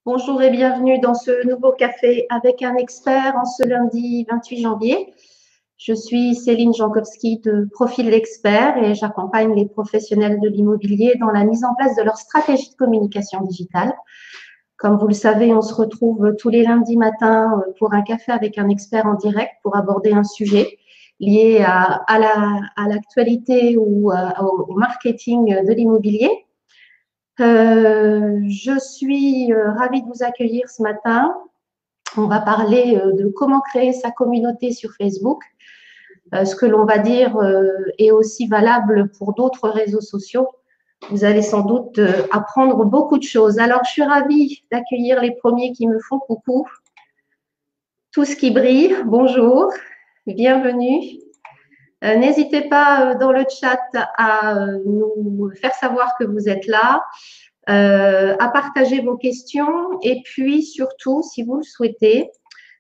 Bonjour et bienvenue dans ce nouveau café avec un expert en ce lundi 28 janvier. Je suis Céline Jankowski de Profil d'Expert et j'accompagne les professionnels de l'immobilier dans la mise en place de leur stratégie de communication digitale. Comme vous le savez, on se retrouve tous les lundis matins pour un café avec un expert en direct pour aborder un sujet lié à l'actualité ou au marketing de l'immobilier. Je suis ravie de vous accueillir ce matin. On va parler de comment créer sa communauté sur Facebook. Ce que l'on va dire est aussi valable pour d'autres réseaux sociaux. Vous allez sans doute apprendre beaucoup de choses. Alors, je suis ravie d'accueillir les premiers qui me font coucou. Tout ce qui brille, bonjour, bienvenue. N'hésitez pas dans le chat à nous faire savoir que vous êtes là. À partager vos questions et puis surtout, si vous le souhaitez,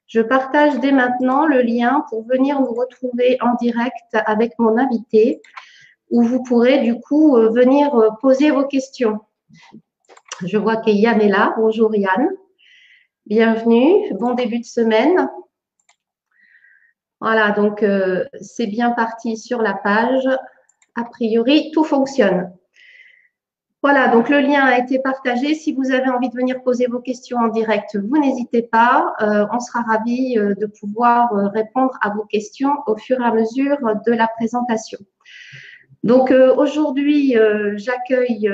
je partage dès maintenant le lien pour venir nous retrouver en direct avec mon invité où vous pourrez du coup venir poser vos questions. Je vois que Yann est là. Bonjour Yann. Bienvenue. Bon début de semaine. Voilà, donc c'est bien parti sur la page. A priori, tout fonctionne. Voilà, donc le lien a été partagé. Si vous avez envie de venir poser vos questions en direct, vous n'hésitez pas. On sera ravis de pouvoir répondre à vos questions au fur et à mesure de la présentation. Donc aujourd'hui, j'accueille,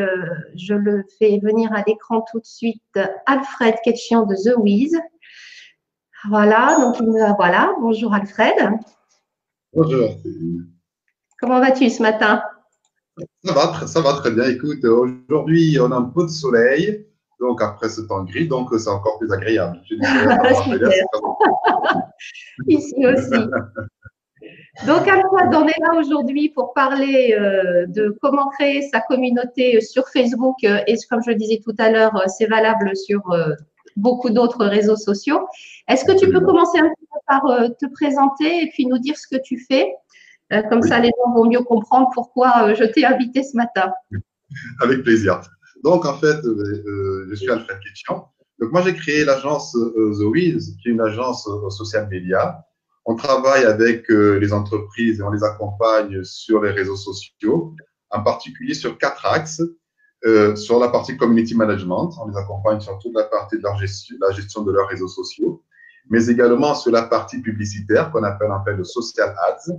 je le fais venir à l'écran tout de suite, Alfred Ketchian de The Wiz. Voilà, donc voilà, bonjour Alfred. Bonjour. Comment vas-tu ce matin? Ça va très bien. Écoute, aujourd'hui, on a un peu de soleil. Donc, après ce temps gris, donc c'est encore plus agréable. Je dirais, Ici aussi. Donc, Alfred, on est là aujourd'hui pour parler de comment créer sa communauté sur Facebook et comme je le disais tout à l'heure, c'est valable sur beaucoup d'autres réseaux sociaux. Est-ce que tu peux commencer un petit peu par te présenter et puis nous dire ce que tu fais? Comme ça, les gens vont mieux comprendre pourquoi je t'ai invité ce matin. Avec plaisir. Donc, en fait, je suis Alfred Ketchian. Donc, moi, j'ai créé l'agence The Wiz, qui est une agence social media. On travaille avec les entreprises et on les accompagne sur les réseaux sociaux, en particulier sur 4 axes. Sur la partie community management, on les accompagne sur toute la partie de la gestion de leurs réseaux sociaux, mais également sur la partie publicitaire qu'on appelle en fait le social ads.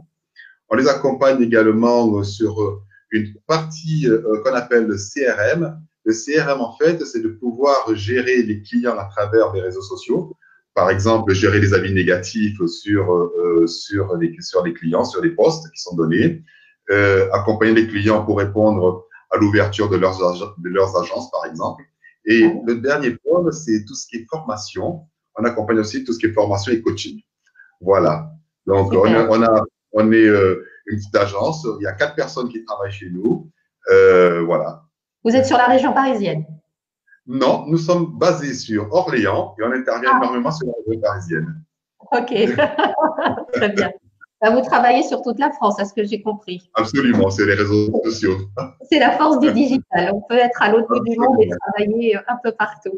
On les accompagne également sur une partie qu'on appelle le CRM. Le CRM, en fait, c'est de pouvoir gérer les clients à travers les réseaux sociaux. Par exemple, gérer les avis négatifs sur les clients, sur les posts qui sont donnés. Accompagner les clients pour répondre à l'ouverture de leurs agences, par exemple. Et le dernier point, c'est tout ce qui est formation. On accompagne aussi tout ce qui est formation et coaching. Voilà. Donc, on est une petite agence. Il y a 4 personnes qui travaillent chez nous. Voilà. Vous êtes sur la région parisienne? Non, nous sommes basés sur Orléans et on intervient énormément sur la région parisienne. Ok, très bien. Vous travaillez sur toute la France, à ce que j'ai compris. Absolument, c'est les réseaux sociaux. C'est la force du digital. On peut être à l'autre bout du monde et travailler un peu partout.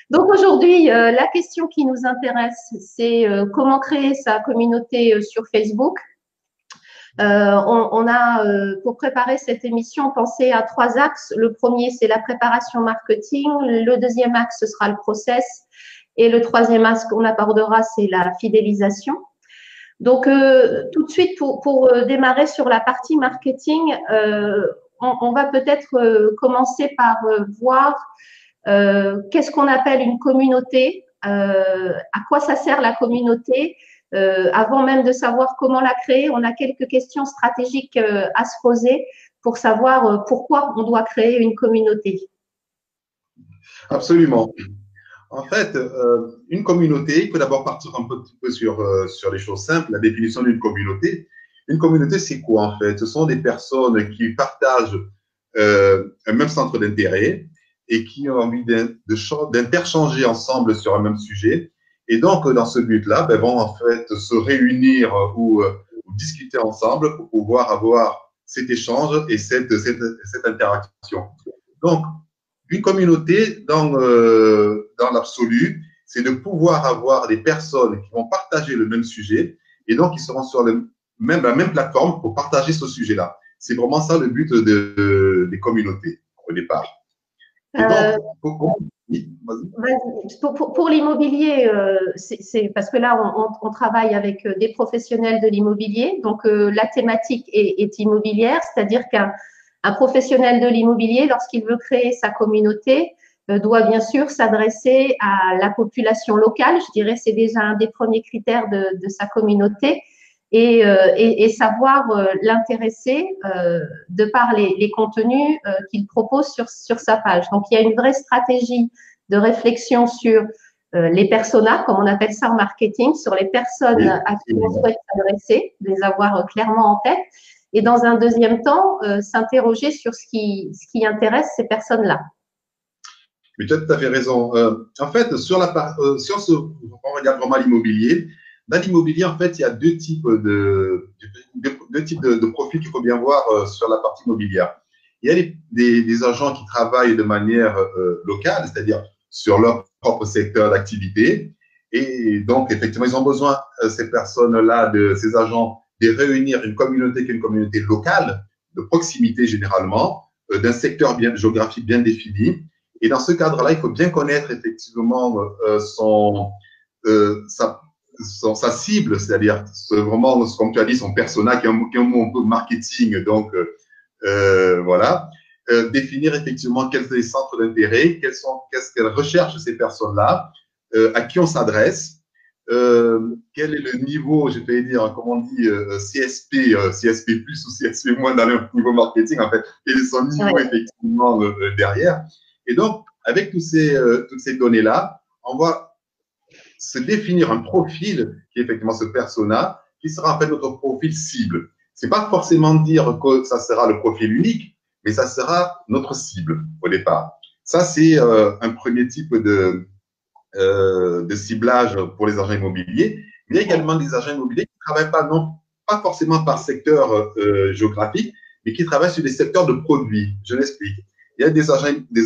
Donc aujourd'hui, la question qui nous intéresse, c'est comment créer sa communauté sur Facebook. On a, pour préparer cette émission, pensé à 3 axes. Le premier, c'est la préparation marketing. Le deuxième axe, ce sera le process. Et le troisième axe qu'on abordera, c'est la fidélisation. Donc, tout de suite, pour démarrer sur la partie marketing, on va peut-être commencer par voir qu'est-ce qu'on appelle une communauté, à quoi ça sert la communauté. Avant même de savoir comment la créer, on a quelques questions stratégiques à se poser pour savoir pourquoi on doit créer une communauté. Absolument. En fait, une communauté, il faut d'abord partir un petit peu sur les choses simples, la définition d'une communauté. Une communauté, c'est quoi en fait? Ce sont des personnes qui partagent un même centre d'intérêt et qui ont envie d'interchanger ensemble sur un même sujet. Et donc, dans ce but-là, vont en fait se réunir ou discuter ensemble pour pouvoir avoir cet échange et cette interaction. Donc, une communauté, dans dans l'absolu, c'est de pouvoir avoir des personnes qui vont partager le même sujet et donc qui seront sur la même plateforme pour partager ce sujet-là. C'est vraiment ça le but des communautés au départ. Et donc, oui, pour l'immobilier, c'est parce que là, on travaille avec des professionnels de l'immobilier. Donc, la thématique est immobilière, c'est-à-dire qu'un professionnel de l'immobilier, lorsqu'il veut créer sa communauté, doit bien sûr s'adresser à la population locale. Je dirais c'est déjà un des premiers critères de sa communauté et savoir l'intéresser de par les contenus qu'il propose sur sa page. Donc, il y a une vraie stratégie de réflexion sur les personas, comme on appelle ça en marketing, sur les personnes à qui on souhaite s'adresser, les avoir clairement en tête. Et dans un deuxième temps, s'interroger sur ce qui intéresse ces personnes-là. Mais tu as tout à fait raison. En fait, si on regarde vraiment l'immobilier, dans l'immobilier, en fait, il y a deux types de profils qu'il faut bien voir sur la partie immobilière. Il y a des agents qui travaillent de manière locale, c'est-à-dire sur leur propre secteur d'activité. Et donc, effectivement, ils ont besoin, ces personnes-là, ces agents, de réunir une communauté qui est une communauté locale, de proximité généralement, d'un secteur géographique bien défini. Et dans ce cadre-là, il faut bien connaître effectivement sa cible, c'est-à-dire vraiment, comme tu as dit, son persona, qui est un mot un peu marketing. Donc, voilà. Définir effectivement quels sont les centres d'intérêt, qu'est-ce qu'elles recherchent ces personnes-là, à qui on s'adresse, quel est le niveau, je vais dire, comment on dit, CSP, CSP plus ou CSP moins dans le niveau marketing, en fait, quel est son niveau effectivement derrière. Et donc, avec toutes ces données-là, on va se définir un profil qui est effectivement ce persona, qui sera en fait notre profil cible. C'est pas forcément dire que ça sera le profil unique, mais ça sera notre cible au départ. Ça, c'est un premier type de ciblage pour les agents immobiliers. Mais il y a également des agents immobiliers qui ne travaillent pas forcément par secteur géographique, mais qui travaillent sur des secteurs de produits. Je l'explique. Il y a des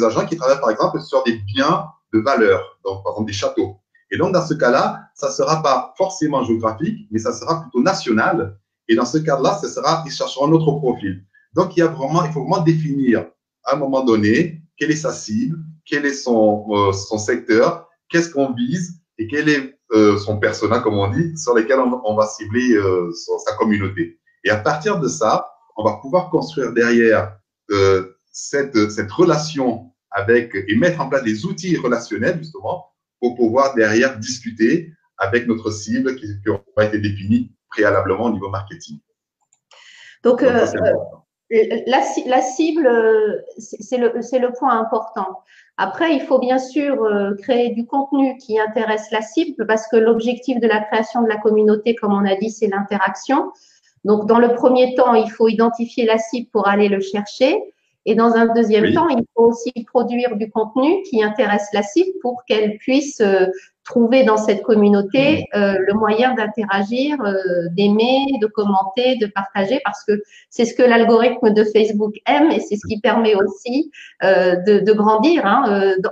agents qui travaillent, par exemple, sur des biens de valeur, donc par exemple des châteaux. Et donc, dans ce cas-là, ça ne sera pas forcément géographique, mais ça sera plutôt national. Et dans ce cas-là, ils chercheront notre profil. Donc, il faut vraiment définir à un moment donné quelle est sa cible, quel est son secteur, qu'est-ce qu'on vise et quel est son persona, comme on dit, sur lesquels on va cibler sa communauté. Et à partir de ça, on va pouvoir construire derrière cette relation et mettre en place des outils relationnels, justement, pour pouvoir derrière discuter avec notre cible qui aura été définie préalablement au niveau marketing. Donc la cible, c'est le point important. Après, il faut bien sûr créer du contenu qui intéresse la cible parce que l'objectif de la création de la communauté, comme on a dit, c'est l'interaction. Donc, dans le premier temps, il faut identifier la cible pour aller le chercher. Et dans un deuxième temps, il faut aussi produire du contenu qui intéresse la cible pour qu'elle puisse trouver dans cette communauté le moyen d'interagir, d'aimer, de commenter, de partager, parce que c'est ce que l'algorithme de Facebook aime et c'est ce qui permet aussi de grandir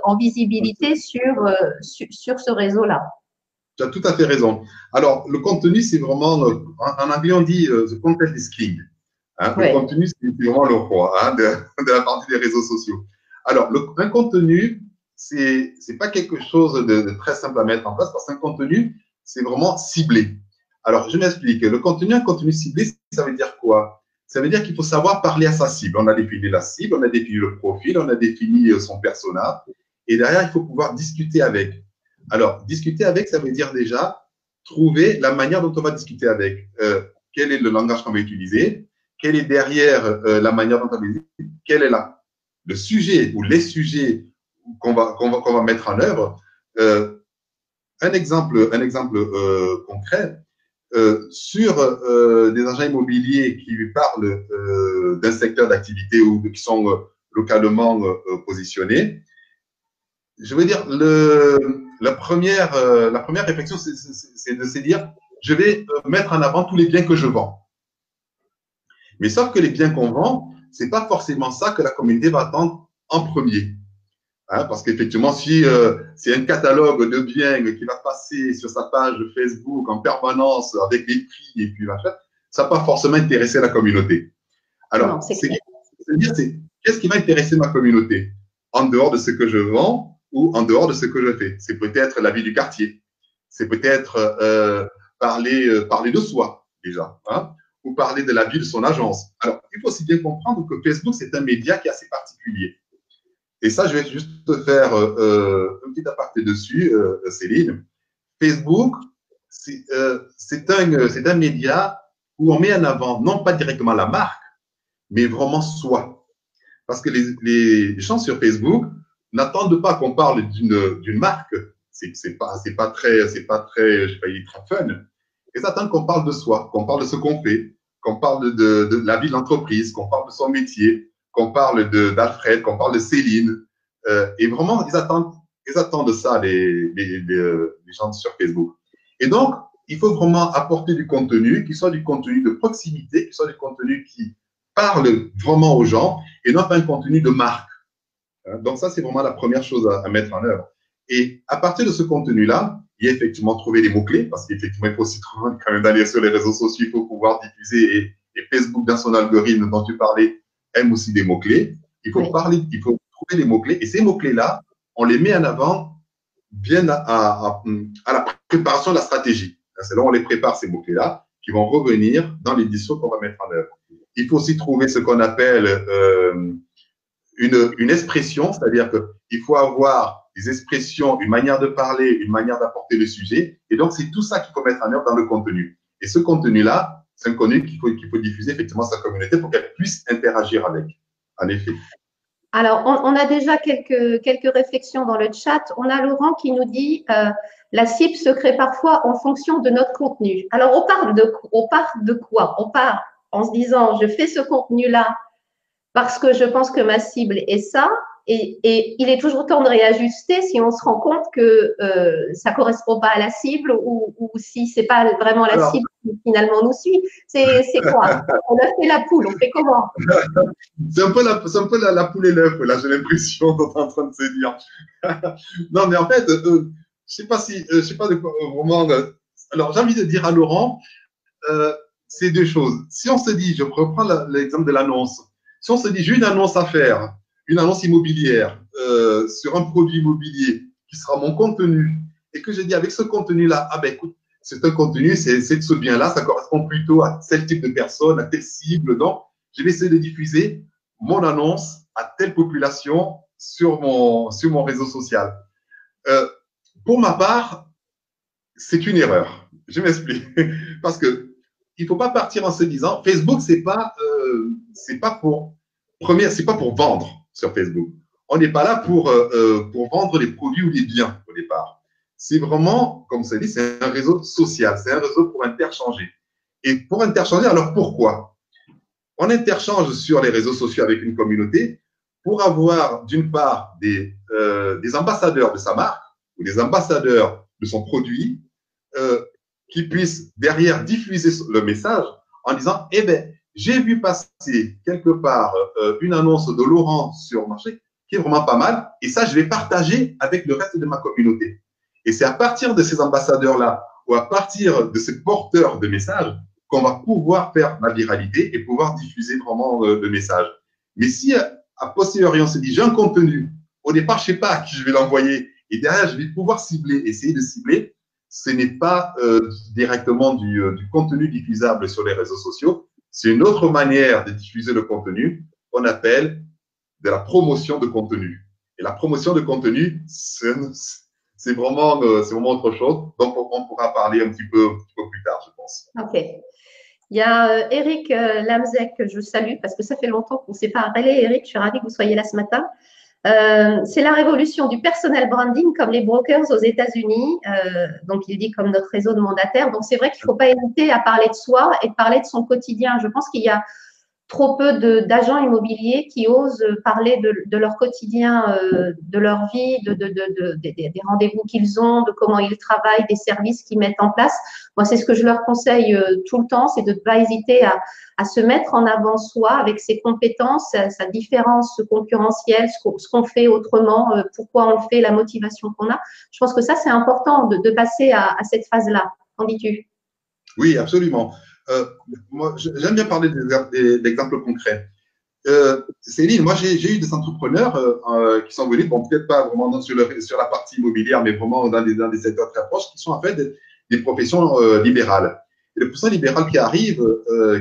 en visibilité sur ce réseau-là. Tu as tout à fait raison. Alors, le contenu, c'est vraiment, en anglais, on dit the content is king. Le contenu, c'est vraiment le roi de la partie des réseaux sociaux. Alors, un contenu, c'est pas quelque chose de très simple à mettre en place parce qu'un contenu, c'est vraiment ciblé. Alors, je m'explique. Un contenu ciblé, ça veut dire quoi? Ça veut dire qu'il faut savoir parler à sa cible. On a défini la cible, on a défini le profil, on a défini son persona. Et derrière, il faut pouvoir discuter avec. Alors, discuter avec, ça veut dire déjà trouver la manière dont on va discuter avec. Quel est le langage qu'on va utiliser? Quelle est derrière la manière dont on va utiliser? Quel est le sujet ou les sujets qu'on va mettre en œuvre? Un exemple concret sur des agents immobiliers qui parlent d'un secteur d'activité ou qui sont localement positionnés. Je veux dire, la première réflexion, c'est de se dire, je vais mettre en avant tous les biens que je vends. Mais sauf que les biens qu'on vend, c'est pas forcément ça que la communauté va attendre en premier. Hein, parce qu'effectivement, si c'est un catalogue de biens qui va passer sur sa page Facebook en permanence avec les prix et puis machin, ça va pas forcément intéresser la communauté. Non, Alors, c'est clair. c'est qu'est-ce qui va intéresser ma communauté en dehors de ce que je vends ou en dehors de ce que je fais. C'est peut-être la vie du quartier, c'est peut-être parler de soi déjà, hein, ou parler de la vie de son agence. Alors, il faut aussi bien comprendre que Facebook, c'est un média qui est assez particulier. Et ça, je vais juste te faire un petit aparté dessus, Céline. Facebook, c'est un média où on met en avant non pas directement la marque, mais vraiment soi. Parce que les gens sur Facebook n'attendent pas qu'on parle d'une marque. C'est pas très, j'ai failli dire très fun. Ils attendent qu'on parle de soi, qu'on parle de ce qu'on fait, qu'on parle de la vie de l'entreprise, qu'on parle de son métier, qu'on parle d'Alfred, qu'on parle de Céline. Et vraiment, ils attendent ça, les gens sur Facebook. Et donc, il faut vraiment apporter du contenu, qui soit du contenu de proximité, qui soit du contenu qui parle vraiment aux gens et non pas un contenu de marque. Donc ça, c'est vraiment la première chose à mettre en œuvre. Et à partir de ce contenu-là, il y a effectivement trouver les mots-clés, parce qu'effectivement, il faut aussi trouver, quand même d'aller sur les réseaux sociaux, il faut pouvoir diffuser, et Facebook, dans son algorithme dont tu parlais, aime aussi des mots-clés. Il faut parler, il faut trouver les mots-clés, et ces mots-clés-là, on les met en avant bien à la préparation de la stratégie. C'est là où on les prépare, ces mots-clés-là, qui vont revenir dans l'édition qu'on va mettre en œuvre. Il faut aussi trouver ce qu'on appelle une expression, c'est-à-dire qu'il faut avoir des expressions, une manière de parler, une manière d'apporter le sujet. Et donc, c'est tout ça qu'il faut mettre en œuvre dans le contenu. Et ce contenu-là, c'est un contenu qu'il faut diffuser effectivement à sa communauté pour qu'elle puisse interagir avec, en effet. Alors, on a déjà quelques réflexions dans le chat. On a Laurent qui nous dit la cible se crée parfois en fonction de notre contenu. Alors, on part de quoi? On part en se disant, je fais ce contenu-là parce que je pense que ma cible est ça. Et il est toujours temps de réajuster si on se rend compte que ça ne correspond pas à la cible ou si ce n'est pas vraiment la cible qui finalement nous suit. C'est quoi? On a fait la poule, on fait comment? C'est un peu la poule et l'œuf, là, j'ai l'impression qu'on est en train de se dire. Non, mais en fait, je sais pas de quoi vraiment. Alors, j'ai envie de dire à Laurent, c'est deux choses. Si on se dit, je reprends l'exemple de l'annonce, si on se dit, j'ai une annonce à faire, une annonce immobilière sur un produit immobilier qui sera mon contenu, et que je dis avec ce contenu-là, ah ben écoute, c'est un contenu, c'est de ce bien-là, ça correspond plutôt à tel type de personne, à telle cible, donc je vais essayer de diffuser mon annonce à telle population sur mon réseau social. Pour ma part, c'est une erreur. Je m'explique. Parce que il faut pas partir en se disant Facebook, c'est pas pour vendre sur Facebook. On n'est pas là pour vendre les produits ou les biens au départ. C'est vraiment, comme ça dit, c'est un réseau social, c'est un réseau pour interchanger. Et pour interchanger, alors pourquoi? On interchange sur les réseaux sociaux avec une communauté pour avoir d'une part des ambassadeurs de sa marque ou des ambassadeurs de son produit qui puissent derrière diffuser le message en disant, eh ben, j'ai vu passer quelque part une annonce de Laurent sur le marché qui est vraiment pas mal et ça, je vais partager avec le reste de ma communauté. Et c'est à partir de ces ambassadeurs-là ou à partir de ces porteurs de messages qu'on va pouvoir faire la viralité et pouvoir diffuser vraiment le message. Mais si à posteriori, on se dit, j'ai un contenu, au départ, je ne sais pas à qui je vais l'envoyer et derrière, je vais pouvoir cibler, essayer de cibler, ce n'est pas directement du contenu diffusable sur les réseaux sociaux. C'est une autre manière de diffuser le contenu qu'on appelle de la promotion de contenu. Et la promotion de contenu, c'est vraiment autre chose. Donc, on pourra parler un petit peu plus tard, je pense. OK. Il y a Eric Lamzek que je salue parce que ça fait longtemps qu'on ne s'est pas parlé. Eric, je suis ravie que vous soyez là ce matin. C'est la révolution du personal branding comme les brokers aux États-Unis. Donc, il dit comme notre réseau de mandataires. Donc, c'est vrai qu'il ne faut pas hésiter à parler de soi et de parler de son quotidien. Je pense qu'il y a trop peu d'agents immobiliers qui osent parler de leur quotidien, de leur vie, des rendez-vous qu'ils ont, de comment ils travaillent, des services qu'ils mettent en place. Moi, c'est ce que je leur conseille tout le temps, c'est de ne pas hésiter à se mettre en avant soi avec ses compétences, sa différence concurrentielle, ce qu'on fait autrement, pourquoi on le fait, la motivation qu'on a. Je pense que ça, c'est important de passer à cette phase-là. Qu'en dis-tu? Oui, absolument. Moi, j'aime bien parler d'exemples concrets. Céline, moi, j'ai eu des entrepreneurs qui sont venus, bon, peut-être pas vraiment sur la partie immobilière, mais vraiment dans des secteurs très proches, qui sont en fait des professions libérales. Et les professions libérales qui arrivent,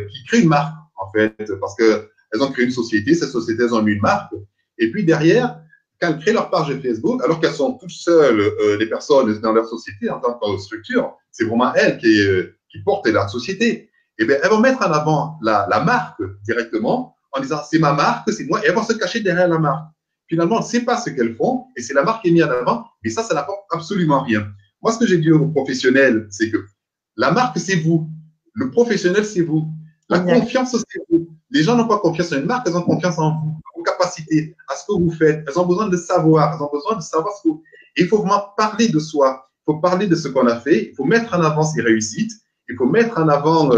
qui créent une marque, en fait, parce qu'elles ont créé une société, ces sociétés, elles ont mis une marque. Et puis derrière, quand elles créent leur page Facebook, alors qu'elles sont toutes seules, les personnes dans leur société en tant que structure, c'est vraiment elles qui portent la société. Et bien, elles vont mettre en avant la marque directement en disant c'est ma marque, c'est moi, et elles vont se cacher derrière la marque. Finalement, on ne sait pas ce qu'elles font et c'est la marque qui est mise en avant, mais ça n'apporte absolument rien. Moi, ce que j'ai dit aux professionnels, c'est que la marque, c'est vous. Le professionnel, c'est vous. La confiance, c'est vous. Les gens n'ont pas confiance en une marque, elles ont confiance en vous, en vos capacités, à ce que vous faites. Elles ont besoin de savoir, elles ont besoin de savoir ce que vous... Et il faut vraiment parler de soi. Il faut parler de ce qu'on a fait. Il faut mettre en avant ses réussites. Il faut mettre en avant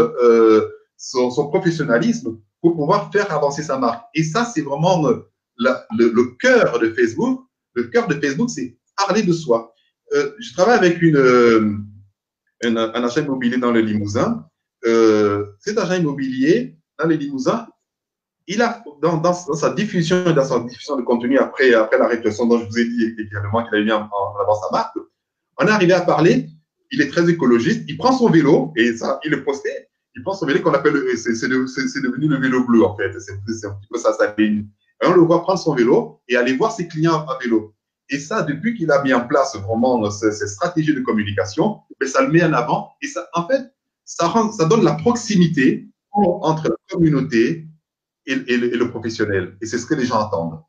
son professionnalisme pour pouvoir faire avancer sa marque. Et ça, c'est vraiment le cœur de Facebook. Le cœur de Facebook, c'est parler de soi. Je travaille avec un agent immobilier dans le Limousin. Cet agent immobilier dans le Limousin, il a, dans sa diffusion et dans sa diffusion de contenu après la réflexion dont je vous ai dit également qu'il a mis en avant sa marque, on est arrivé à parler. Il est très écologiste. Il prend son vélo et ça, il le postait. Il prend son vélo qu'on appelle, c'est devenu le vélo bleu en fait. C'est un petit peu ça, sa ligne. Et on le voit prendre son vélo et aller voir ses clients à vélo. Et ça, depuis qu'il a mis en place vraiment ces stratégies de communication, ben, ça le met en avant. Et ça, en fait, ça donne la proximité entre la communauté et le professionnel. Et c'est ce que les gens attendent.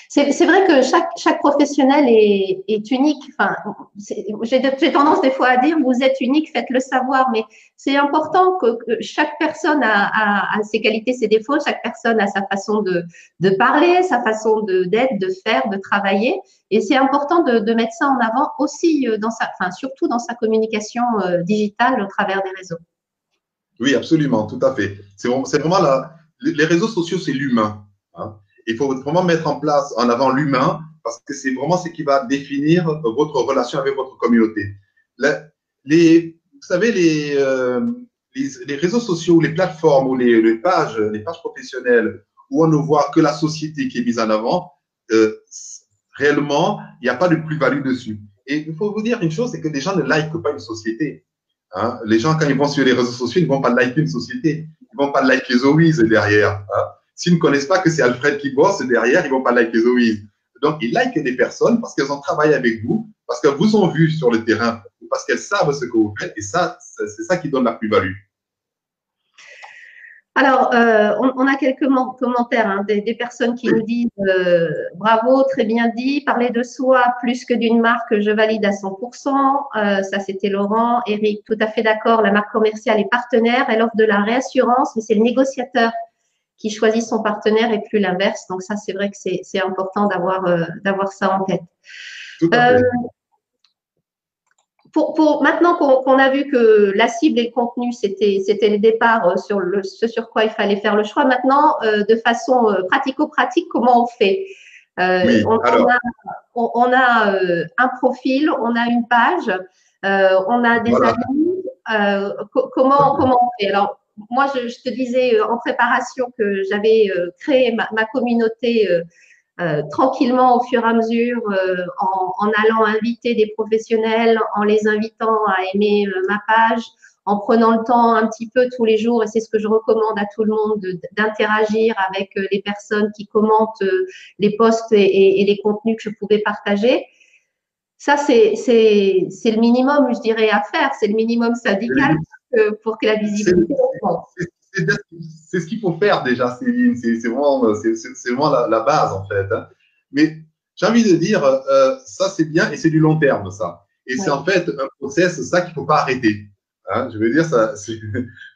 C'est vrai que chaque professionnel est unique. Enfin, j'ai tendance des fois à dire vous êtes unique, faites-le savoir, mais c'est important que chaque personne a ses qualités, ses défauts, chaque personne a sa façon de parler, sa façon d'être, de faire, de travailler, et c'est important de mettre ça en avant aussi surtout dans sa communication digitale au travers des réseaux. Oui, absolument, tout à fait. C'est vraiment les réseaux sociaux, c'est l'humain. Hein. Il faut vraiment mettre en avant l'humain parce que c'est vraiment ce qui va définir votre relation avec votre communauté. Vous savez, les réseaux sociaux, les plateformes ou les pages professionnelles où on ne voit que la société qui est mise en avant, réellement, il n'y a pas de plus-value dessus. Et il faut vous dire une chose, c'est que les gens ne likent pas une société. Hein. Les gens, quand ils vont sur les réseaux sociaux, ils ne vont pas liker une société. Ils ne vont pas liker Zoïse derrière. Hein. S'ils ne connaissent pas que c'est Alfred qui bosse derrière, ils ne vont pas liker Zoïse. Donc, ils likent des personnes parce qu'elles ont travaillé avec vous, parce qu'elles vous ont vu sur le terrain, parce qu'elles savent ce que vous faites. Et ça, c'est ça qui donne la plus-value. Alors, on a quelques commentaires, hein, des personnes qui nous disent bravo, très bien dit, parler de soi plus que d'une marque, je valide à 100%. Ça, c'était Laurent. Eric, tout à fait d'accord, la marque commerciale est partenaire, elle offre de la réassurance, mais c'est le négociateur qui choisit son partenaire et plus l'inverse. Donc, ça, c'est vrai que c'est important d'avoir ça en tête. Tout à fait. Maintenant qu'on a vu que la cible et le contenu, c'était le départ sur ce sur quoi il fallait faire le choix, maintenant, de façon pratico-pratique, comment on fait Oui, on a un profil, on a une page, on a des amis. Comment on fait? Alors, moi, je te disais en préparation que j'avais créé ma communauté tranquillement au fur et à mesure en allant inviter des professionnels, en les invitant à aimer ma page, en prenant le temps un petit peu tous les jours, et c'est ce que je recommande à tout le monde, d'interagir avec les personnes qui commentent les posts et les contenus que je pouvais partager. Ça, c'est le minimum, je dirais, à faire. C'est le minimum syndical pour que la visibilité augmente. C'est ce qu'il faut faire déjà, c'est vraiment la base en fait. Hein. Mais j'ai envie de dire, ça c'est bien et c'est du long terme ça. Et c'est en fait un process, ça qu'il ne faut pas arrêter. Hein, je veux dire, ça,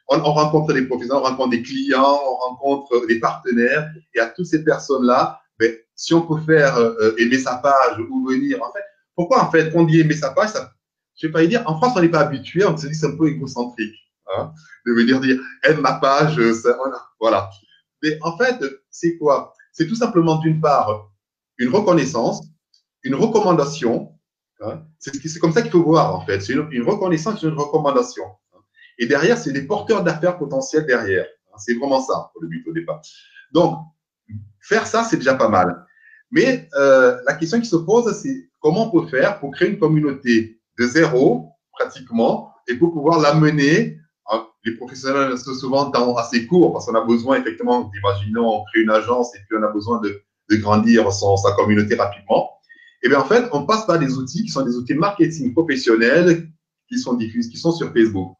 on rencontre des professionnels, on rencontre des clients, on rencontre des partenaires. Et à toutes ces personnes-là, ben, si on peut faire aimer sa page ou venir, en fait, pourquoi en fait, quand on dit aimer sa page, ça, je ne vais pas y dire, en France, on n'est pas habitué, on se dit c'est un peu égocentrique. Hein, de venir dire aime ma page, ça, voilà. Mais en fait, c'est quoi? C'est tout simplement d'une part une reconnaissance, une recommandation. Hein, c'est comme ça qu'il faut voir, en fait. C'est une reconnaissance, une recommandation. Et derrière, c'est des porteurs d'affaires potentiels derrière. C'est vraiment ça, le but au départ. Donc, faire ça, c'est déjà pas mal. Mais la question qui se pose, c'est comment on peut faire pour créer une communauté de zéro, pratiquement, et pour pouvoir l'amener. Les professionnels sont souvent assez courts parce qu'on a besoin, effectivement, d'imaginons, on crée une agence et puis on a besoin de grandir sa communauté rapidement. Et bien, en fait, on passe par des outils qui sont des outils marketing professionnels qui sont diffusés, qui sont sur Facebook.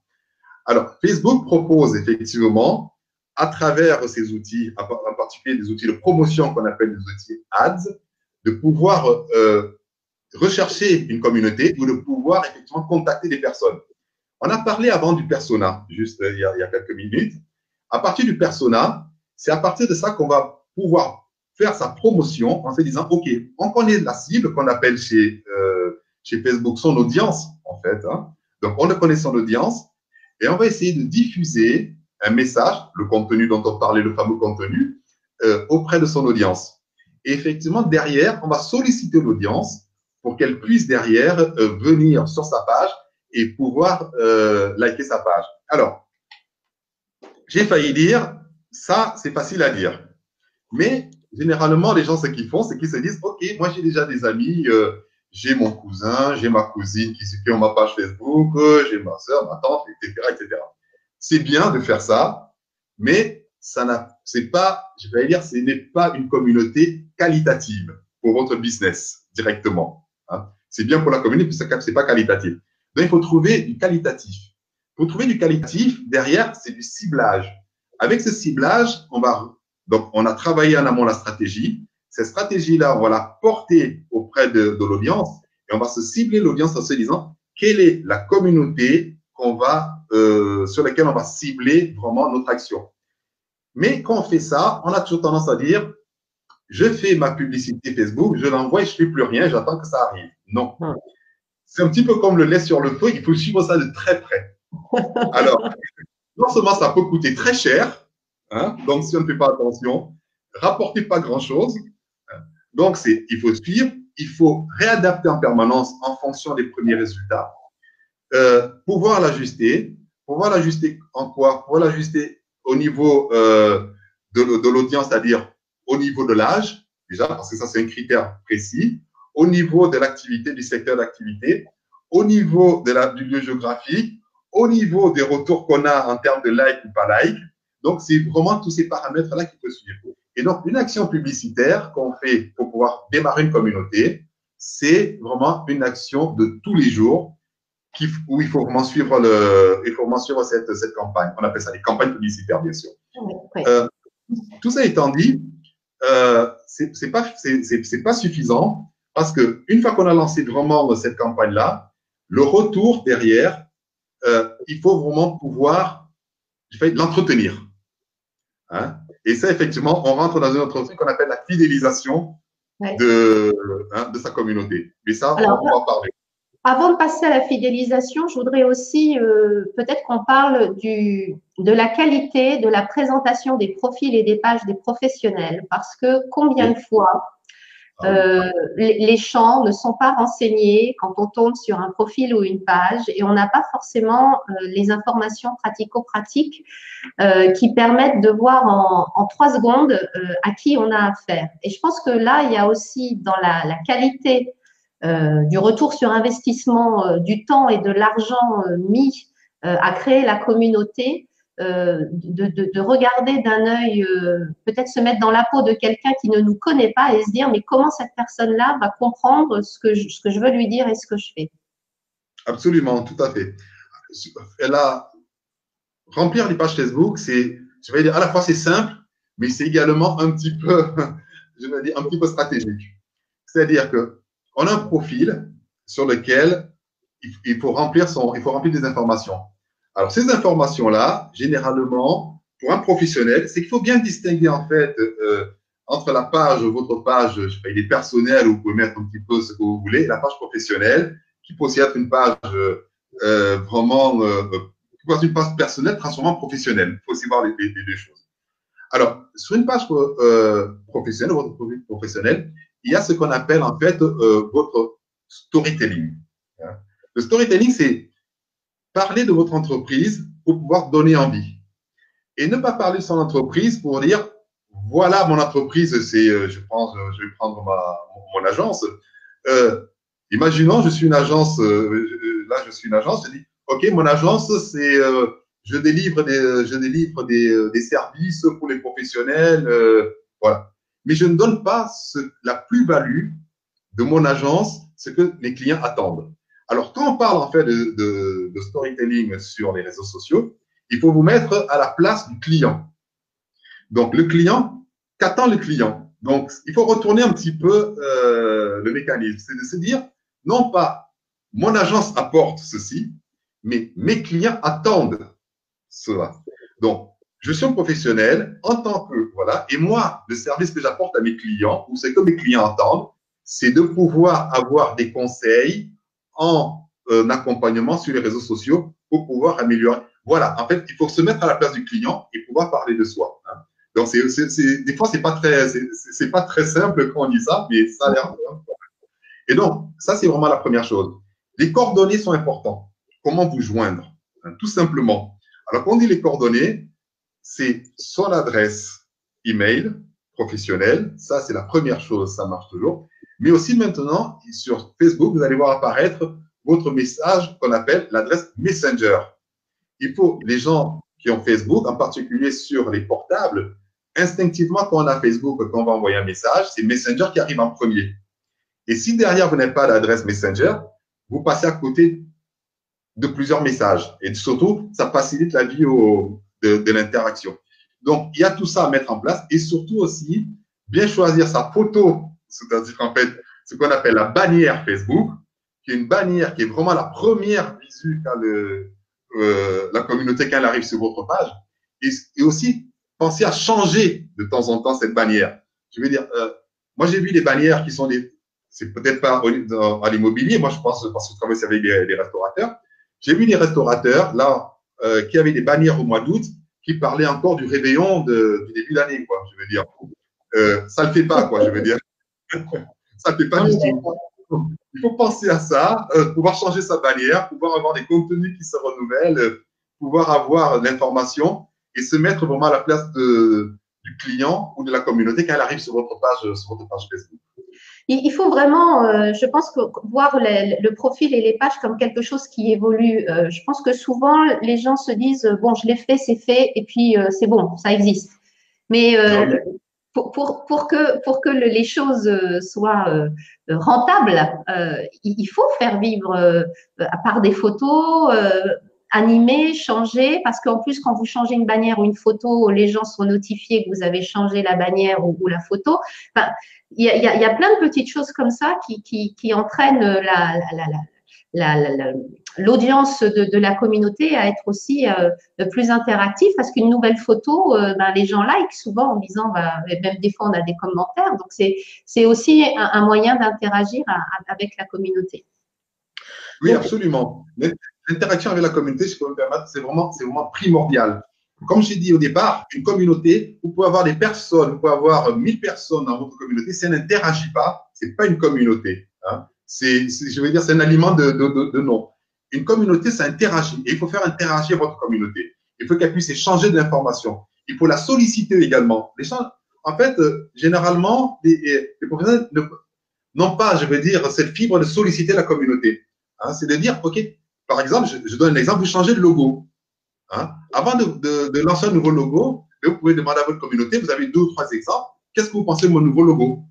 Alors, Facebook propose effectivement, à travers ces outils, en particulier des outils de promotion qu'on appelle des outils ads, de pouvoir rechercher une communauté ou de pouvoir effectivement contacter des personnes. On a parlé avant du persona, juste il y a quelques minutes. À partir du persona, c'est à partir de ça qu'on va pouvoir faire sa promotion en se disant, OK, on connaît la cible qu'on appelle chez Facebook son audience, en fait. Hein. Donc, on connaît son audience et on va essayer de diffuser un message, le contenu dont on parlait, le fameux contenu, auprès de son audience. Et effectivement, derrière, on va solliciter l'audience pour qu'elle puisse derrière venir sur sa page et pouvoir liker sa page. Alors, j'ai failli dire, ça, c'est facile à dire. Mais généralement, les gens, ce qu'ils font, c'est qu'ils se disent, OK, moi, j'ai déjà des amis, j'ai mon cousin, j'ai ma cousine qui ont ma page Facebook, j'ai ma soeur, ma tante, etc., etc. C'est bien de faire ça, mais c'est pas, je vais dire, ce n'est pas une communauté qualitative pour votre business directement. Hein. C'est bien pour la communauté, mais c'est pas qualitatif. Donc, il faut trouver du qualitatif. Pour trouver du qualitatif, derrière, c'est du ciblage. Avec ce ciblage, donc, on a travaillé en amont la stratégie. Cette stratégie-là, on va la porter auprès de l'audience et on va se cibler l'audience en se disant quelle est la communauté sur laquelle on va cibler vraiment notre action. Mais quand on fait ça, on a toujours tendance à dire je fais ma publicité Facebook, je l'envoie et je ne fais plus rien, j'attends que ça arrive. Non. C'est un petit peu comme le lait sur le feu, il faut suivre ça de très près. Alors, non seulement ça peut coûter très cher, hein, donc si on ne fait pas attention, rapporter pas grand-chose. Donc, il faut suivre, il faut réadapter en permanence en fonction des premiers résultats, pouvoir l'ajuster. Pouvoir l'ajuster en quoi? Pouvoir l'ajuster au niveau de l'audience, c'est-à-dire au niveau de l'âge, déjà, parce que ça, c'est un critère précis, au niveau de l'activité, du secteur d'activité, au niveau du lieu géographique, au niveau des retours qu'on a en termes de like ou pas like. Donc, c'est vraiment tous ces paramètres-là qu'il faut suivre. Et donc, une action publicitaire qu'on fait pour pouvoir démarrer une communauté, c'est vraiment une action de tous les jours où il faut vraiment suivre cette campagne. On appelle ça des campagnes publicitaires, bien sûr. Oui. Tout ça étant dit, c'est pas suffisant parce que une fois qu'on a lancé vraiment cette campagne-là, le retour derrière, il faut vraiment pouvoir l'entretenir. Hein? Et ça, effectivement, on rentre dans une autre truc qu'on appelle la fidélisation de sa communauté. Mais ça, alors, on va en parler. Avant de passer à la fidélisation, je voudrais aussi peut-être qu'on parle de la qualité de la présentation des profils et des pages des professionnels. Parce que combien de fois les champs ne sont pas renseignés quand on tombe sur un profil ou une page et on n'a pas forcément les informations pratico-pratiques qui permettent de voir en 3 secondes à qui on a affaire. Et je pense que là, il y a aussi dans la qualité du retour sur investissement du temps et de l'argent mis à créer la communauté, de regarder d'un œil, peut-être se mettre dans la peau de quelqu'un qui ne nous connaît pas et se dire mais comment cette personne-là va comprendre ce que je veux lui dire et ce que je fais. Absolument, tout à fait. Remplir les pages Facebook, je vais dire, à la fois c'est simple, mais c'est également un petit peu, je vais dire, un petit peu stratégique. C'est-à-dire que on a un profil sur lequel il faut remplir des informations. Alors, ces informations-là, généralement, pour un professionnel, c'est qu'il faut bien distinguer, en fait, entre la page, votre page, je sais pas, il est personnel, où vous pouvez mettre un petit peu ce que vous voulez, et la page professionnelle, qui peut aussi être une page vraiment, qui peut être une page personnelle transformée en professionnelle. Il faut aussi voir les deux choses. Alors, sur une page professionnelle, votre profil professionnel, il y a ce qu'on appelle en fait votre storytelling. Hein. Le storytelling, c'est parler de votre entreprise pour pouvoir donner envie. Et ne pas parler de son entreprise pour dire, voilà mon entreprise, c'est, je vais prendre mon agence. Imaginons, je suis une agence, là je suis une agence, je dis, ok, mon agence, c'est, je délivre des services pour les professionnels, voilà. Mais je ne donne pas la plus-value de mon agence, ce que les clients attendent. Alors, quand on parle en fait de storytelling sur les réseaux sociaux, il faut vous mettre à la place du client. Donc, le client, qu'attend le client? Donc, il faut retourner un petit peu le mécanisme. C'est de se dire, non pas mon agence apporte ceci, mais mes clients attendent cela. Donc, je suis un professionnel en tant que, voilà, et moi, le service que j'apporte à mes clients, ou ce que mes clients attendent, c'est de pouvoir avoir des conseils en accompagnement sur les réseaux sociaux pour pouvoir améliorer. Voilà, en fait, il faut se mettre à la place du client et pouvoir parler de soi. Hein. Donc, des fois, c'est pas très simple quand on dit ça, mais ça a l'air. Et donc, ça, c'est vraiment la première chose. Les coordonnées sont importantes. Comment vous joindre? Hein, tout simplement. Alors, quand on dit les coordonnées, c'est son adresse email professionnelle. Ça, c'est la première chose, ça marche toujours. Mais aussi maintenant, sur Facebook, vous allez voir apparaître votre message qu'on appelle l'adresse Messenger. Il faut, les gens qui ont Facebook, en particulier sur les portables, instinctivement, quand on a Facebook, quand on va envoyer un message, c'est Messenger qui arrive en premier. Et si derrière, vous n'avez pas l'adresse Messenger, vous passez à côté de plusieurs messages. Et surtout, ça facilite la vie de l'interaction. Donc, il y a tout ça à mettre en place et surtout aussi, bien choisir sa photo, c'est-à-dire en fait, ce qu'on appelle la bannière Facebook, qui est une bannière qui est vraiment la première visu qu'a la communauté quand elle arrive sur votre page. Et aussi, pensez à changer de temps en temps cette bannière. Je veux dire, moi j'ai vu des bannières qui sont c'est peut-être pas à l'immobilier, moi je pense parce que je travaille avec des restaurateurs. J'ai vu des restaurateurs là qui avaient des bannières au mois d'août qui parlaient encore du réveillon du début d'année, quoi. Je veux dire, ça le fait pas, quoi. Je veux dire, ça le fait pas du tout. Il faut penser à ça, pouvoir changer sa bannière, pouvoir avoir des contenus qui se renouvellent, pouvoir avoir l'information et se mettre vraiment à la place du client ou de la communauté quand elle arrive sur votre page Facebook. Il faut vraiment, je pense, que voir le profil et les pages comme quelque chose qui évolue. Je pense que souvent, les gens se disent, bon, je l'ai fait, c'est fait, et puis c'est bon, ça existe. Mais pour que les choses soient rentables, il faut faire vivre à part des photos, animer, changer, parce qu'en plus, quand vous changez une bannière ou une photo, les gens sont notifiés que vous avez changé la bannière ou la photo. Enfin, il y a plein de petites choses comme ça qui entraînent l'audience de la communauté à être aussi plus interactive parce qu'une nouvelle photo, les gens like souvent en disant, même des fois on a des commentaires, donc c'est aussi un moyen d'interagir avec la communauté. Oui, donc, absolument. L'interaction avec la communauté, je peux me permettre, c'est vraiment primordial. Comme j'ai dit au départ, une communauté, vous pouvez avoir des personnes, vous pouvez avoir 1000 personnes dans votre communauté, si elle n'interagit pas, c'est pas une communauté. Hein. Je veux dire, c'est un aliment de nom. Une communauté, ça interagit. Et il faut faire interagir votre communauté. Il faut qu'elle puisse échanger de l'information. Il faut la solliciter également. Les gens, en fait, généralement, les professionnels n'ont pas, je veux dire, cette fibre de solliciter la communauté. Hein, c'est de dire, OK, par exemple, je donne un exemple, vous changez de logo. Hein? Avant de lancer un nouveau logo, vous pouvez demander à votre communauté, vous avez 2 ou 3 exemples, qu'est-ce que vous pensez de mon nouveau logo?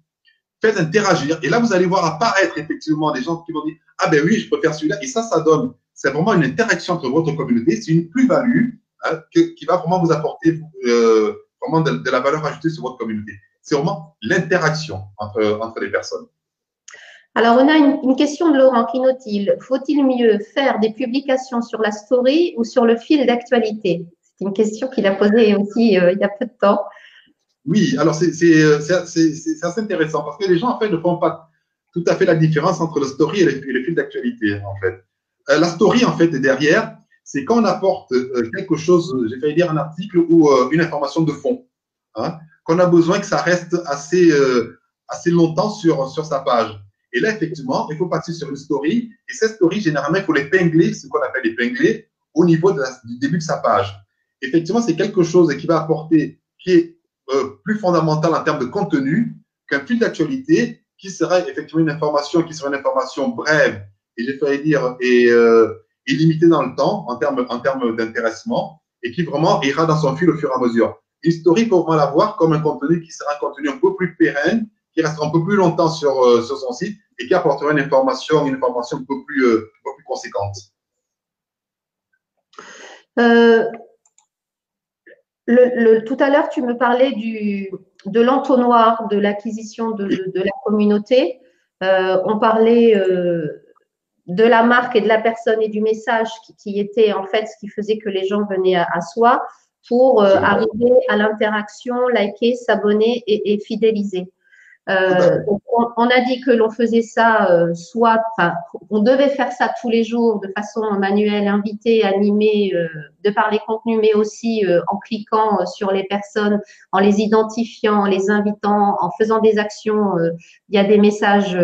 Faites interagir et là, vous allez voir apparaître effectivement des gens qui vont dire, ah ben oui, je préfère celui-là. Et ça donne, c'est vraiment une interaction entre votre communauté, c'est une plus-value hein, qui va vraiment vous apporter vraiment de la valeur ajoutée sur votre communauté. C'est vraiment l'interaction entre les personnes. Alors, on a une question de Laurent qui note, faut-il mieux faire des publications sur la story ou sur le fil d'actualité? C'est une question qu'il a posée aussi il y a peu de temps. Oui, alors c'est assez intéressant parce que les gens, en fait, ne font pas tout à fait la différence entre le story et le fil d'actualité, en fait. La story, en fait, derrière, c'est quand on apporte quelque chose, j'ai failli dire un article ou une information de fond, hein, qu'on a besoin que ça reste assez longtemps sur sa page. Et là, effectivement, il faut passer sur une story. Et cette story, généralement, il faut l'épingler, ce qu'on appelle épingler, au niveau du début de sa page. Effectivement, c'est quelque chose qui va apporter, qui est plus fondamental en termes de contenu qu'un fil d'actualité qui serait effectivement une information qui serait une information brève et j'ai failli dire et limitée dans le temps en termes d'intéressement et qui vraiment ira dans son fil au fur et à mesure. Une story, il faut vraiment la voir comme un contenu qui sera un contenu un peu plus pérenne, qui restera un peu plus longtemps sur son site et qui apportera une information un peu plus conséquente. Tout à l'heure, tu me parlais de l'entonnoir, de l'acquisition de la communauté. On parlait de la marque et de la personne et du message qui était en fait ce qui faisait que les gens venaient à soi pour arriver à l'interaction, liker, s'abonner et fidéliser. Donc on a dit que l'on faisait ça on devait faire ça tous les jours de façon manuelle, invitée, animée, de par les contenus, mais aussi en cliquant sur les personnes, en les identifiant, en les invitant, en faisant des actions. Il y a des messages,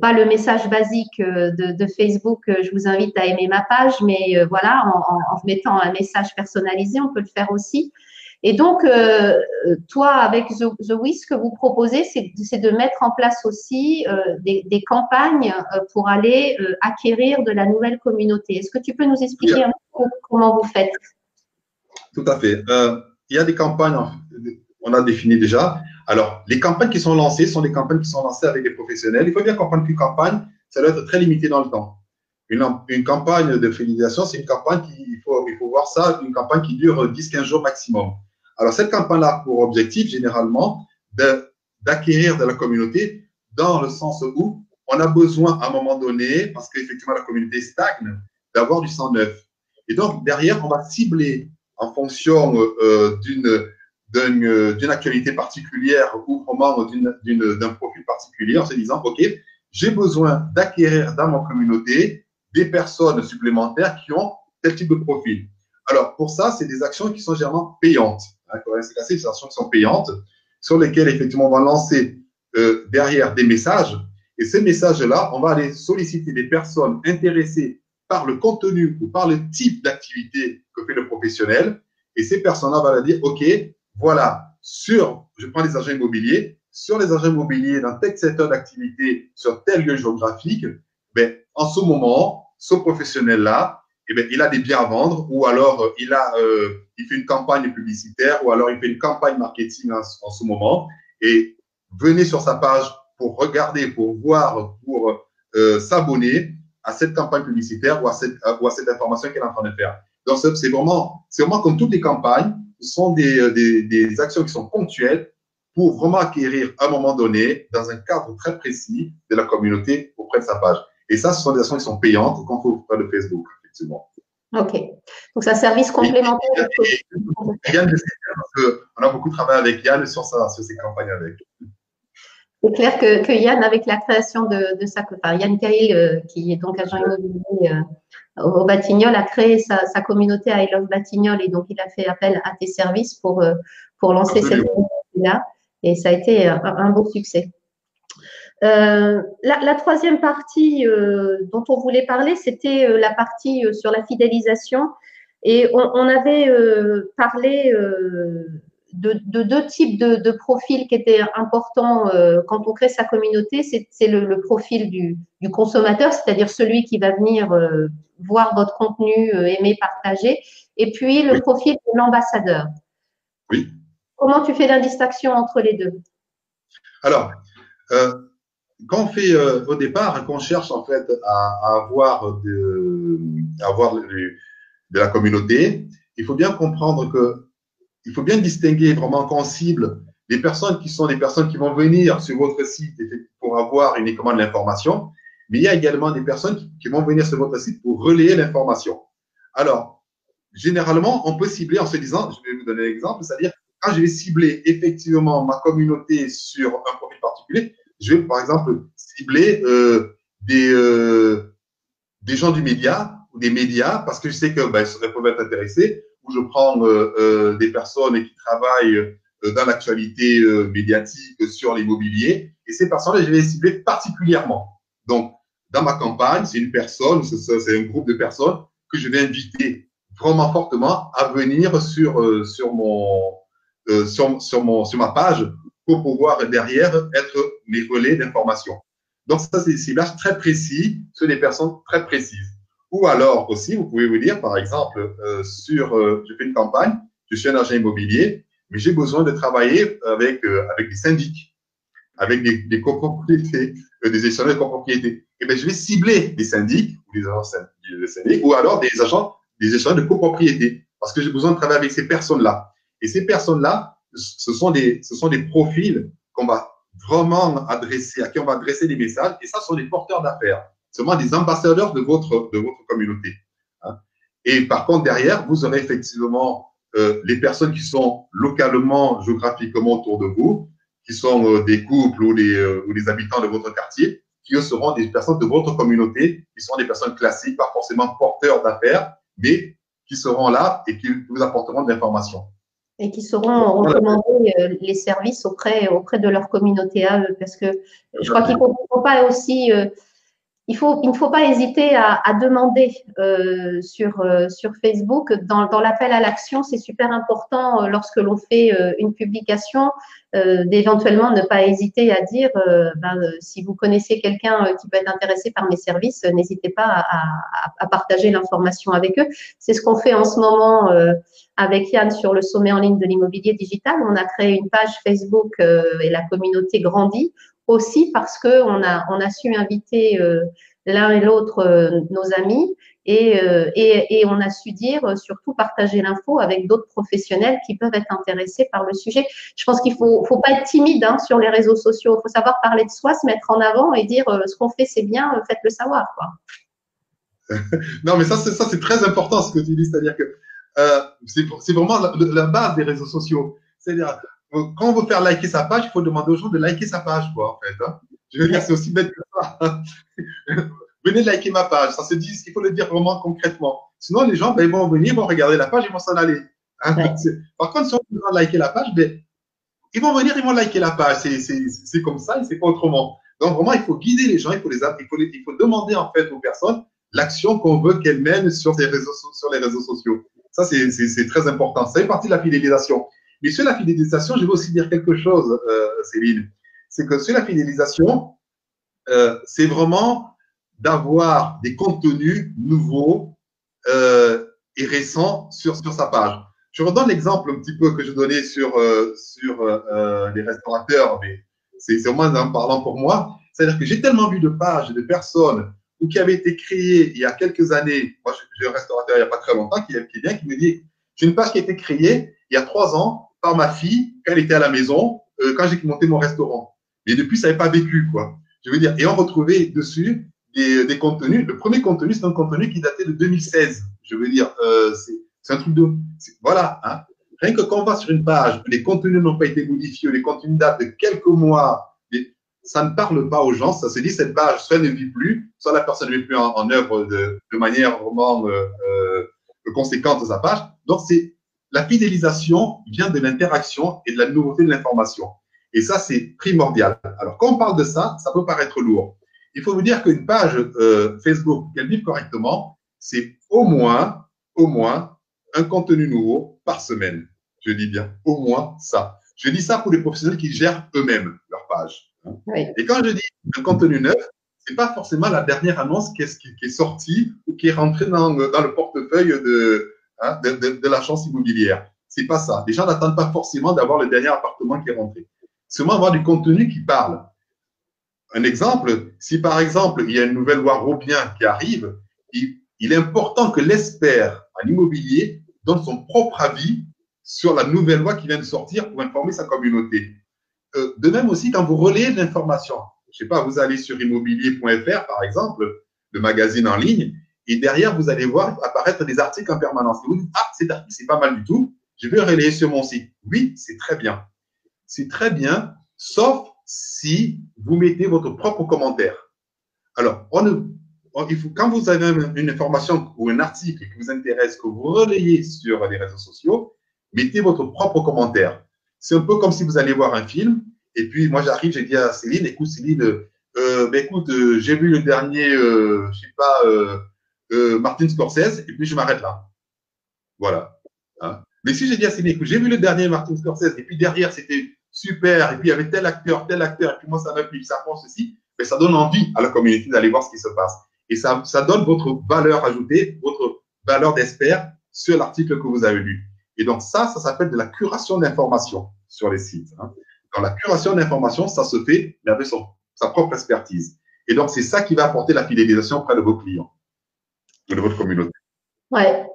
pas le message basique de Facebook, je vous invite à aimer ma page, mais voilà, en mettant un message personnalisé, on peut le faire aussi. Et donc, toi, avec The Wiz, ce que vous proposez, c'est de mettre en place aussi des campagnes pour aller acquérir de la nouvelle communauté. Est-ce que tu peux nous expliquer un peu comment vous faites? Tout à fait. Il y a des campagnes, on a défini déjà. Alors, les campagnes qui sont lancées sont des campagnes qui sont lancées avec des professionnels. Il faut bien comprendre qu'une campagne, ça doit être très limité dans le temps. Une campagne de fidélisation, c'est une campagne il faut voir ça, une campagne qui dure 10-15 jours maximum. Alors, cette campagne-là a pour objectif, généralement, d'acquérir de la communauté dans le sens où on a besoin, à un moment donné, parce qu'effectivement, la communauté stagne, d'avoir du sang neuf. Et donc, derrière, on va cibler en fonction d'une actualité particulière ou vraiment d'un profil particulier en se disant, OK, j'ai besoin d'acquérir dans ma communauté des personnes supplémentaires qui ont tel type de profil. Alors, pour ça, c'est des actions qui sont généralement payantes. C'est des actions qui sont payantes, sur lesquelles, effectivement, on va lancer derrière des messages. Et ces messages-là, on va aller solliciter des personnes intéressées par le contenu ou par le type d'activité que fait le professionnel. Et ces personnes-là vont dire, OK, voilà, je prends les agents immobiliers, sur les agents immobiliers dans tel secteur d'activité, sur tel lieu géographique, ben, en ce moment, ce professionnel-là, eh bien, il a des biens à vendre ou alors il fait une campagne publicitaire ou alors il fait une campagne marketing en ce moment et venez sur sa page pour regarder, pour voir, pour s'abonner à cette campagne publicitaire ou à cette information qu'elle est en train de faire. Donc, c'est vraiment comme toutes les campagnes, ce sont des actions qui sont ponctuelles pour vraiment acquérir à un moment donné, dans un cadre très précis, de la communauté auprès de sa page. Et ça, ce sont des actions qui sont payantes quand on fait de Facebook, effectivement. OK. Donc, c'est un service complémentaire. Yann, on a beaucoup travaillé avec Yann sur ces campagnes avec. C'est clair que Yann, avec la création de sa, enfin, Yann Cahill, qui est donc agent immobilier au Batignolles, a créé sa communauté I Love Batignolles et donc il a fait appel à tes services pour lancer cette communauté-là et ça a été un beau succès. La troisième partie dont on voulait parler, c'était la partie sur la fidélisation et on avait parlé de deux types de profils qui étaient importants quand on crée sa communauté. C'est le profil du consommateur, c'est-à-dire celui qui va venir voir votre contenu, aimer, partager, et puis le profil de l'ambassadeur. Oui. Comment tu fais la distinction entre les deux? Alors, quand on fait au départ, quand on cherche en fait à avoir de la communauté, il faut bien comprendre que il faut bien distinguer vraiment quand on cible des personnes qui sont des personnes qui vont venir sur votre site pour avoir uniquement de l'information, mais il y a également des personnes qui vont venir sur votre site pour relayer l'information. Alors, généralement, on peut cibler en se disant, je vais vous donner un exemple, c'est-à-dire quand je vais cibler effectivement ma communauté sur un profil particulier, je vais par exemple cibler des gens du média ou des médias parce que je sais que ils peuvent être intéressés, ou je prends des personnes qui travaillent dans l'actualité médiatique sur l'immobilier, et ces personnes-là, je vais les cibler particulièrement. Donc, dans ma campagne, c'est une personne, c'est un groupe de personnes que je vais inviter vraiment fortement à venir sur ma page pour pouvoir derrière être mes relais d'information. Donc, ça, c'est des ciblages très précis sur des personnes très précises. Ou alors aussi, vous pouvez vous dire, par exemple, je fais une campagne, je suis un agent immobilier, mais j'ai besoin de travailler avec des syndics, avec des copropriétés, des gestionnaires de copropriétés. Et bien, je vais cibler des syndics ou des agents de syndics, ou alors des gestionnaires de copropriétés, parce que j'ai besoin de travailler avec ces personnes-là. Et ces personnes-là, ce sont des profils qu'on va vraiment adresser, à qui on va adresser des messages, et ça sont des porteurs d'affaires, seulement des ambassadeurs de votre communauté. Hein. Et par contre, derrière, vous aurez effectivement les personnes qui sont localement, géographiquement autour de vous, qui sont des couples ou des habitants de votre quartier, qui eux seront des personnes de votre communauté, qui sont des personnes classiques, pas forcément porteurs d'affaires, mais qui seront là et qui vous apporteront de l'information. Et qui sauront recommander les services auprès de leur communauté à eux. Parce que je crois qu'il ne faut pas aussi… il ne faut pas hésiter à demander sur Facebook. Dans l'appel à l'action, c'est super important lorsque l'on fait une publication, d'éventuellement ne pas hésiter à dire si vous connaissez quelqu'un qui peut être intéressé par mes services, n'hésitez pas à partager l'information avec eux. C'est ce qu'on fait en ce moment avec Yann sur le sommet en ligne de l'immobilier digital. On a créé une page Facebook et la communauté grandit aussi parce qu'on a su inviter l'un et l'autre nos amis et on a su dire surtout partager l'info avec d'autres professionnels qui peuvent être intéressés par le sujet. Je pense qu'il ne faut pas être timide sur les réseaux sociaux. Il faut savoir parler de soi, se mettre en avant et dire ce qu'on fait c'est bien, faites-le savoir, quoi. Non, mais ça c'est très important ce que tu dis, c'est-à-dire que c'est vraiment la base des réseaux sociaux. C'est-à-dire, quand on veut faire liker sa page, il faut demander aux gens de liker sa page, quoi, en fait. Hein. Je veux dire, c'est aussi bête que ça. Venez liker ma page. Ça se dit, il faut le dire vraiment concrètement. Sinon, les gens, ils vont venir, ils vont regarder la page, ils vont s'en aller. Hein. Ouais. Par contre, si on veut liker la page, ils vont venir, ils vont liker la page. C'est comme ça et c'est pas autrement. Donc, vraiment, il faut guider les gens, il faut demander, en fait, aux personnes l'action qu'on veut qu'elles mènent sur les réseaux sociaux. Ça, c'est très important. Ça fait partie de la fidélisation. Mais sur la fidélisation, je vais aussi dire quelque chose, Céline. C'est que sur la fidélisation, c'est vraiment d'avoir des contenus nouveaux et récents sur sa page. Je redonne l'exemple un petit peu que je donnais sur les restaurateurs, mais c'est vraiment en parlant pour moi. C'est-à-dire que j'ai tellement vu de pages de personnes qui avaient été créées il y a quelques années. Moi, j'ai un restaurateur il n'y a pas très longtemps qui vient, qui me dit, j'ai une page qui a été créée il y a 3 ans par ma fille quand elle était à la maison, quand j'ai monté mon restaurant. Et depuis, ça n'avait pas vécu, quoi. Je veux dire, et on retrouvait dessus des contenus. Le premier contenu, c'est un contenu qui datait de 2016. Je veux dire, c'est un truc de… Voilà. Hein. Rien que quand on va sur une page, les contenus n'ont pas été modifiés, les contenus datent de quelques mois, ça ne parle pas aux gens. Ça se dit, cette page, soit elle ne vit plus, soit la personne ne met plus en œuvre de manière vraiment conséquente de sa page. Donc, la fidélisation vient de l'interaction et de la nouveauté de l'information. Et ça, c'est primordial. Alors, quand on parle de ça, ça peut paraître lourd. Il faut vous dire qu'une page Facebook, qu'elle vive correctement, c'est au moins un contenu nouveau par semaine. Je dis bien, au moins ça. Je dis ça pour les professionnels qui gèrent eux-mêmes leur page. Oui. Et quand je dis un contenu neuf, c'est pas forcément la dernière annonce qui est sortie ou qui est rentrée dans le portefeuille de l'agence immobilière. C'est pas ça. Les gens n'attendent pas forcément d'avoir le dernier appartement qui est rentré. Seulement avoir du contenu qui parle. Un exemple, si par exemple, il y a une nouvelle loi Robien qui arrive, il est important que l'expert en immobilier donne son propre avis sur la nouvelle loi qui vient de sortir pour informer sa communauté. De même aussi, quand vous relayez de l'information, je sais pas, vous allez sur immobilier.fr, par exemple, le magazine en ligne, et derrière, vous allez voir apparaître des articles en permanence. Et vous dites, ah, cet article, c'est pas mal du tout, je vais le relayer sur mon site. Oui, c'est très bien. C'est très bien, sauf si vous mettez votre propre commentaire. Alors, il faut, quand vous avez une information ou un article qui vous intéresse, que vous relayez sur les réseaux sociaux, mettez votre propre commentaire. C'est un peu comme si vous allez voir un film, et puis moi j'arrive, j'ai dit à Céline, écoute Céline, écoute, j'ai vu le dernier, je sais pas, Martin Scorsese, et puis je m'arrête là. Voilà. Hein. Mais si j'ai dit à Céline, écoute, j'ai vu le dernier Martin Scorsese, et puis derrière c'était super, et puis il y avait tel acteur, et puis moi ça m'a plu, ça prend ceci, mais ça donne envie à la communauté d'aller voir ce qui se passe. Et ça donne votre valeur ajoutée, votre valeur d'expert sur l'article que vous avez lu. Et donc ça s'appelle de la curation d'informations sur les sites. Hein. Dans la curation d'informations, ça se fait mais avec sa propre expertise. Et donc c'est ça qui va apporter la fidélisation auprès de vos clients, de votre communauté. Ouais.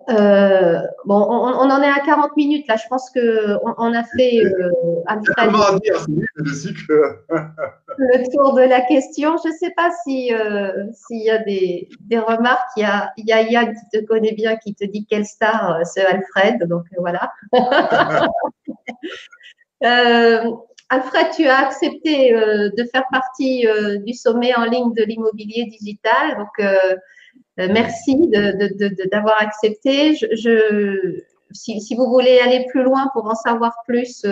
Bon, on en est à 40 minutes là. Je pense qu'on a fait Alfred, le tour de la question. Je ne sais pas s'il y a des remarques. Il y a Yann qui te connaît bien, qui te dit quelle star c'est Alfred. Donc voilà. Alfred, tu as accepté de faire partie du sommet en ligne de l'immobilier digital. Donc merci d'avoir accepté. Si vous voulez aller plus loin pour en savoir plus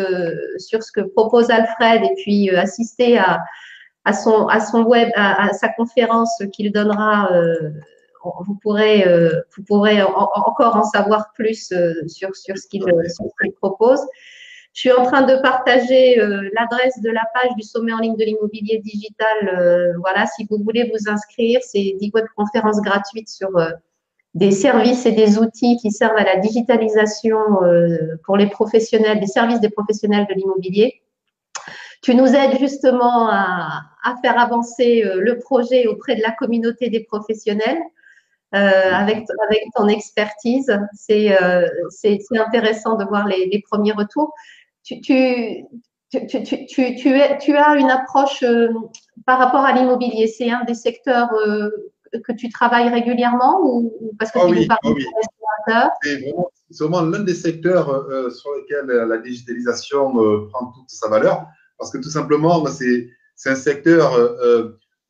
sur ce que propose Alfred et puis assister à son web, à sa conférence qu'il donnera, vous pourrez encore en savoir plus sur ce qu'il propose. Je suis en train de partager l'adresse de la page du sommet en ligne de l'immobilier digital. Voilà, si vous voulez vous inscrire, c'est 10 webconférences gratuites sur des services et des outils qui servent à la digitalisation pour les professionnels, des services des professionnels de l'immobilier. Tu nous aides justement à faire avancer le projet auprès de la communauté des professionnels. Avec ton expertise, c'est intéressant de voir les premiers retours. Tu as une approche par rapport à l'immobilier. C'est un des secteurs que tu travailles régulièrement ou parce que tu nous parles de restaurateurs? C'est vraiment l'un des secteurs sur lesquels la digitalisation prend toute sa valeur parce que tout simplement, c'est un secteur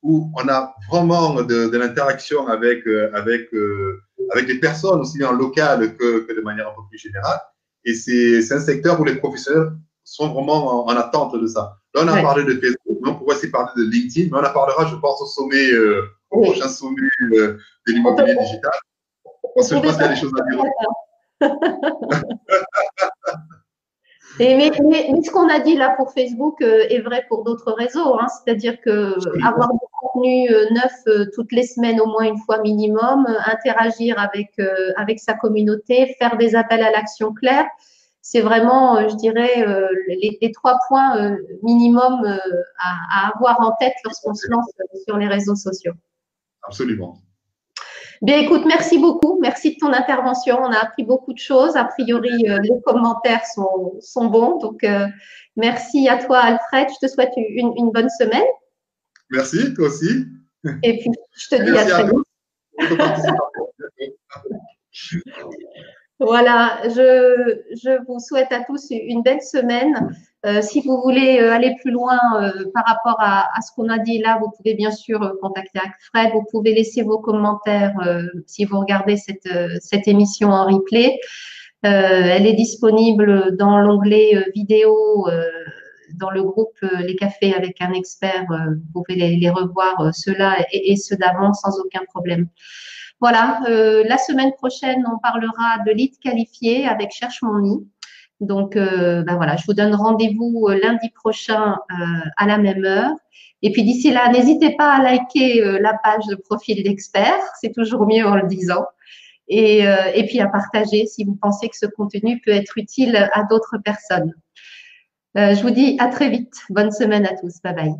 où on a vraiment de l'interaction avec les personnes, aussi bien locales que de manière un peu plus générale. Et c'est un secteur où les professionnels sont vraiment en attente de ça. Là, on a parlé de Facebook, mais on pourrait aussi parler de LinkedIn, mais on en parlera, je pense, au prochain sommet de l'immobilier digital. Parce que je pense qu'il y a des choses à dire. Mais ce qu'on a dit là pour Facebook est vrai pour d'autres réseaux. Hein. C'est-à-dire que avoir du contenu neuf toutes les semaines, au moins une fois minimum, interagir avec sa communauté, faire des appels à l'action clairs, c'est vraiment, je dirais, les 3 points minimum à avoir en tête lorsqu'on se lance sur les réseaux sociaux. Absolument. Bien, écoute, merci beaucoup. Merci de ton intervention. On a appris beaucoup de choses. A priori, les commentaires sont bons. Donc, merci à toi, Alfred. Je te souhaite une bonne semaine. Merci, toi aussi. Et puis, je te dis à très vite. Voilà, je vous souhaite à tous une belle semaine. Si vous voulez aller plus loin par rapport à ce qu'on a dit là, vous pouvez bien sûr contacter Alfred. Vous pouvez laisser vos commentaires si vous regardez cette émission en replay. Elle est disponible dans l'onglet vidéo dans le groupe Les Cafés avec un expert. Vous pouvez les revoir, ceux-là et ceux d'avant sans aucun problème. Voilà, la semaine prochaine, on parlera de lead qualifié avec Cherche mon nid. Donc, voilà, je vous donne rendez-vous lundi prochain à la même heure. Et puis d'ici là, n'hésitez pas à liker la page de profil d'expert, c'est toujours mieux en le disant. Et puis à partager si vous pensez que ce contenu peut être utile à d'autres personnes. Je vous dis à très vite. Bonne semaine à tous. Bye bye.